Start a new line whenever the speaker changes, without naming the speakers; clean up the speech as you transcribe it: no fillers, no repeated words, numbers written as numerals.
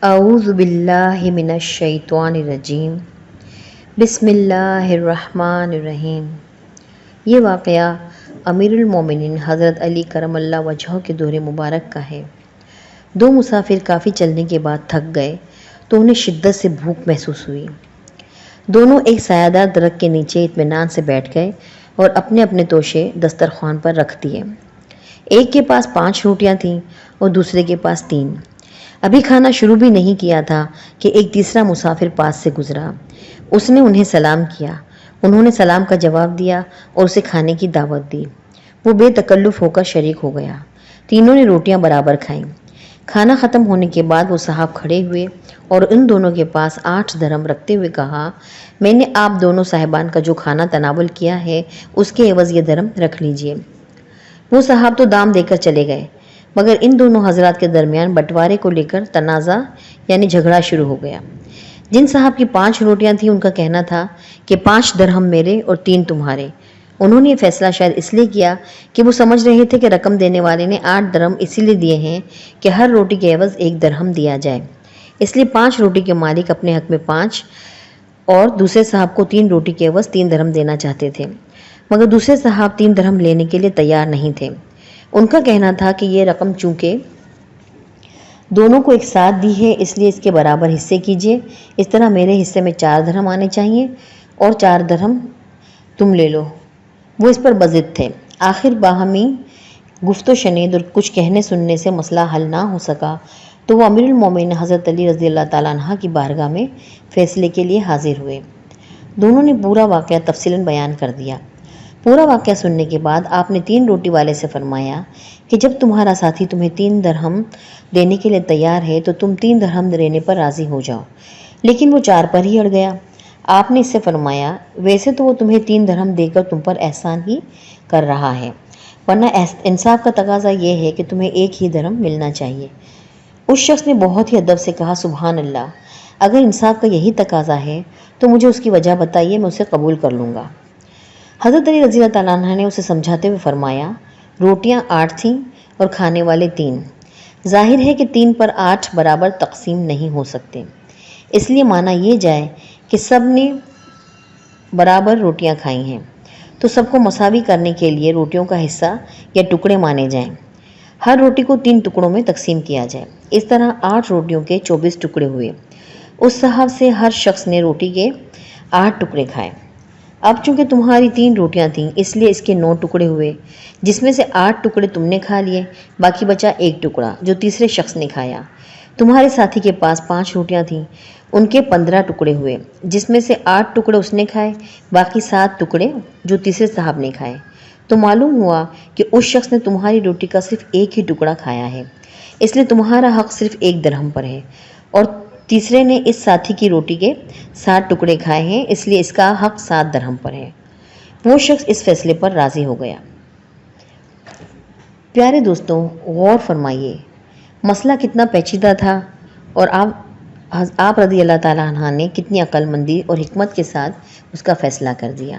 اعوذ باللہ من الشیطان الرجیم بسم اللہ الرحمن الرحیم۔ یہ واقعہ امیر المومنین حضرت علی کرم اللہ وجہہ کے دور مبارک کا ہے۔ دو مسافر کافی چلنے کے بعد تھک گئے تو انہیں شدت سے بھوک محسوس ہوئی۔ دونوں ایک سایہ دار درخت کے نیچے اطمینان سے بیٹھ گئے اور اپنے اپنے توشے دسترخوان پر رکھ دیے۔ ایک کے پاس 5 روٹیاں تھیں اور دوسرے کے پاس 3۔ ابھی کھانا شروع بھی نہیں کیا تھا کہ ایک تیسرا مسافر پاس سے گزرا۔ اس نے انہیں سلام کیا۔ انہوں نے سلام کا جواب دیا اور اسے کھانے کی دعوت دی۔ وہ بے تکلف ہو کر شریک ہو گیا۔ تینوں نے روٹیاں برابر کھائیں۔ کھانا ختم ہونے کے بعد وہ صاحب کھڑے ہوئے اور ان دونوں کے پاس 8 درہم رکھتے ہوئے کہا، میں نے آپ دونوں صاحبان کا جو کھانا تناول کیا ہے اس کے عوض یہ درہم رکھ لیجئے۔ وہ صاحب تو دام دے کر چلے گئے، مگر ان دونوں حضرات کے درمیان بٹوارے کو لے کر تنازع یعنی جھگڑا شروع ہو گیا۔ جن صاحب کی 5 روٹیاں تھیں ان کا کہنا تھا کہ 5 درہم میرے اور 3 تمہارے۔ انہوں نے یہ فیصلہ شاید اس لیے کیا کہ وہ سمجھ رہے تھے کہ رقم دینے والے نے 8 درہم اسی لیے دیے ہیں کہ ہر روٹی کے عوض 1 درہم دیا جائے، اس لیے 5 روٹی کے مالک اپنے حق میں 5 اور دوسرے صاحب کو 3 روٹی کے عوض 3 درہم دینا چاہتے تھے، مگر دوسرے صاحب 3 درہم لینے کے لیے تیار نہیں تھے۔ ان کا کہنا تھا کہ یہ رقم چونکہ دونوں کو ایک ساتھ دی ہے اس لیے اس کے برابر حصے کیجیے، اس طرح میرے حصے میں 4 درہم آنے چاہیے اور 4 درہم تم لے لو۔ وہ اس پر بضد تھے۔ آخر باہمی گفت و شنید اور کچھ کہنے سننے سے مسئلہ حل نہ ہو سکا تو وہ امیر المومنین حضرت علی رضی اللہ تعالیٰ عنہ کی بارگاہ میں فیصلے کے لیے حاضر ہوئے۔ دونوں نے پورا واقعہ تفصیلاً بیان کر دیا۔ پورا واقعہ سننے کے بعد آپ نے 3 روٹی والے سے فرمایا کہ جب تمہارا ساتھی تمہیں 3 درہم دینے کے لیے تیار ہے تو تم 3 درہم دینے پر راضی ہو جاؤ، لیکن وہ 4 پر ہی اڑ گیا۔ آپ نے اس سے فرمایا، ویسے تو وہ تمہیں 3 درہم دے کر تم پر احسان ہی کر رہا ہے، ورنہ انصاف کا تقاضا یہ ہے کہ تمہیں 1 ہی درہم ملنا چاہیے۔ اس شخص نے بہت ہی ادب سے کہا، سبحان اللہ، اگر انصاف کا یہی تقاضا ہے تو مجھے اس کی وجہ بتائیے، میں اسے قبول کر لوں گا۔ حضرت علی رضی اللہ تعالیٰ عنہ نے اسے سمجھاتے ہوئے فرمایا، روٹیاں 8 تھیں اور کھانے والے 3۔ ظاہر ہے کہ 3 پر 8 برابر تقسیم نہیں ہو سکتے، اس لیے مانا یہ جائے کہ سب نے برابر روٹیاں کھائی ہیں تو سب کو مساوی کرنے کے لیے روٹیوں کا حصہ یا ٹکڑے مانے جائیں۔ ہر روٹی کو 3 ٹکڑوں میں تقسیم کیا جائے۔ اس طرح 8 روٹیوں کے 24 ٹکڑے ہوئے۔ اس صاحب سے ہر شخص نے روٹی کے 8 ٹکڑے کھائے۔ اب چونکہ تمہاری 3 روٹیاں تھیں اس لیے اس کے 9 ٹکڑے ہوئے، جس میں سے 8 ٹکڑے تم نے کھا لیے، باقی بچا 1 ٹکڑا جو تیسرے شخص نے کھایا۔ تمہارے ساتھی کے پاس 5 روٹیاں تھیں، ان کے 15 ٹکڑے ہوئے، جس میں سے 8 ٹکڑے اس نے کھائے، باقی 7 ٹکڑے جو تیسرے صاحب نے کھائے۔ تو معلوم ہوا کہ اس شخص نے تمہاری روٹی کا صرف 1 ہی ٹکڑا کھایا ہے، اس لیے تمہارا حق صرف 1 درہم پر ہے، اور تیسرے نے اس ساتھی کی روٹی کے 7 ٹکڑے کھائے ہیں، اس لیے اس کا حق 7 درہم پر ہے۔ وہ شخص اس فیصلے پر راضی ہو گیا۔ پیارے دوستوں، غور فرمائیے، مسئلہ کتنا پیچیدہ تھا اور آپ رضی اللہ تعالیٰ عنہ نے کتنی عقل مندی اور حکمت کے ساتھ اس کا فیصلہ کر دیا۔